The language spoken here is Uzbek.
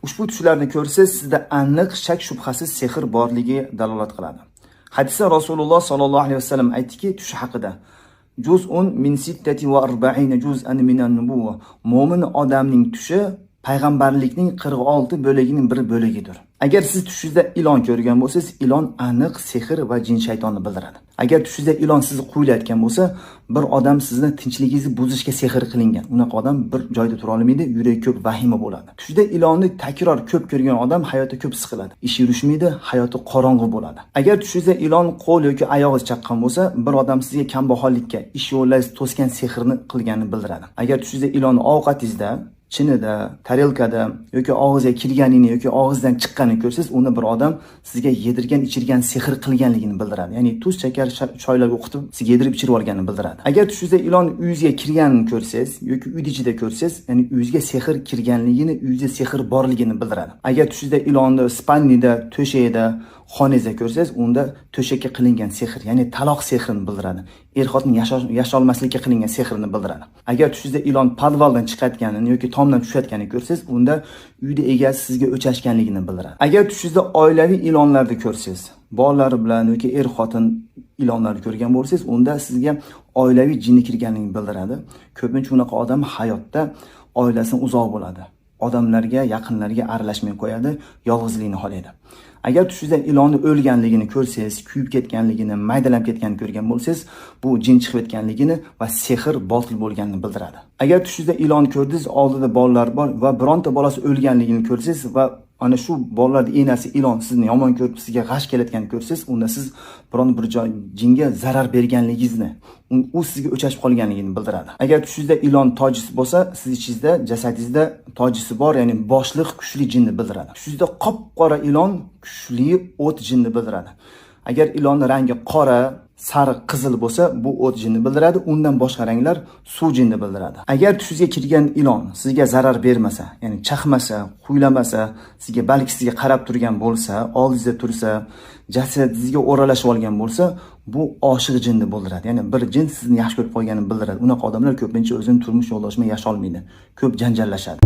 Ushbu tushlarni ko'rsangiz, sizda aniq shak shubhasiz sehr borligi dalolat qiladi. Hadisda Rasululloh sallallohu alayhi vasallam aytdiki, tush haqida: Juz'un min 46 juz'an minan nubuwwa. Mo'min odamning tushi payg'ambarlikning 46 bo'lagining bir bo'lagidir. Agar siz tushingizda ilon ko'rgan bo'lsangiz, ilon aniq sehr va jin shaytonni bildiradi. Agar tushingizda ilon sizni qo'ylayotgan bo'lsa, bir odam sizni tinchligingizni buzishga sehr qilingan. Unaqa odam bir joyda tura olmaydi, yuragi ko'p vahima bo'ladi. Tushda ilonni takror ko'p ko'rgan odam hayotda ko'p siqiladi. Ishi yurishmaydi, hayoti qorong'u bo'ladi. Agar tushingizda ilon qo'l yoki oyog'ingiz chaqqan bo'lsa, bir odam sizga kambag'allikka, ish yo'llaringizni to'sgan sehrni qilganini bildiradi. Agar tushingizda ilon ovqatingizda, chinida, tarelkada yoki og'izga kirganini yoki og'izdan chiqqanini ko'rsangiz, uni bir odam sizga yedirgan, ichirgan, sehr qilganligini bildiradi. Ya'ni tuz, shakar, choylarga o'qitib, sizga yedirib ichirib olganini bildiradi. Agar tushingizda ilon uyingizga kirganini ko'rsangiz yoki uy ichida ko'rsangiz, ya'ni uyingizga sehr kirganligini, uyingizda sehr borligini bildiradi. Agar tushingizda ilonni spalnida, to'shakda, xonangizda ko'rsangiz, unda to'shakka qilingan sehr, ya'ni taloq sehrini bildiradi. Er-xotin yasholmaslikka qilingan sehrni bildiradi. Agar tushingizda ilon podvaldan chiqayotganini yoki tomdan tushayotganini ko'rsangiz, unda uyda egasi sizga o'chashganligini bildiradi. Agar tushingizda oilaviy ilonlarni ko'rsangiz, bolalari bilan yoki er-xotin ilonlarni ko'rgan bo'lsangiz, unda sizga oilaviy jinni kirganligini bildiradi. Ko'pincha unaqa odam hayotda oilasidan uzoq bo'ladi. Odamlarga, yaqinlarga aralashmay qo'yadi, yolg'izlikni xohlaydi. Agar tushingizda ilonni o'lganligini ko'rsangiz, kuyib ketganligini, maydalanib ketganini ko'rgan bo'lsangiz, bu jin chiqib ketganligini va sehr botil bo'lganini bildiradi. Agar tushingizda ilon ko'rdingiz, oldida bolalar bor va bironta bolasi o'lganligini ko'rsangiz va ana shu bolalarning enasi ilon sizni yomon ko'rib, sizga g'ash kelayotganini ko'rsangiz, unda siz biron bir joy jinga zarar berganligingizni, u sizga o'chashib qolganligini bildiradi. Agar tushingizda ilon tojisi bo'lsa, siz ichingizda, jasadingizda tojisi bor, ya'ni boshliq kuchli jinni bildiradi. Tushingizda qop-qora ilon kuchli o't jinni bildiradi. Agar ilonning rangi qora, sariq, qizil bo'lsa, bu o't jinni bildiradi. Undan boshqa ranglar suv jinni bildiradi. Agar tushingizga kirgan ilon sizga zarar bermasa, ya'ni chaqmasa, quylamasa, balki sizga qarab turgan bo'lsa, oldingizda tursa, jasadingizga o'ralashib olgan bo'lsa, bu oshiq jinni bildiradi. Ya'ni bir jin sizni yaxshi ko'rib qolganini bildiradi. Unaqa odamlar ko'pincha o'zining turmush yo'ldoshi bilan yasholmaydi. Ko'p janjallashadi.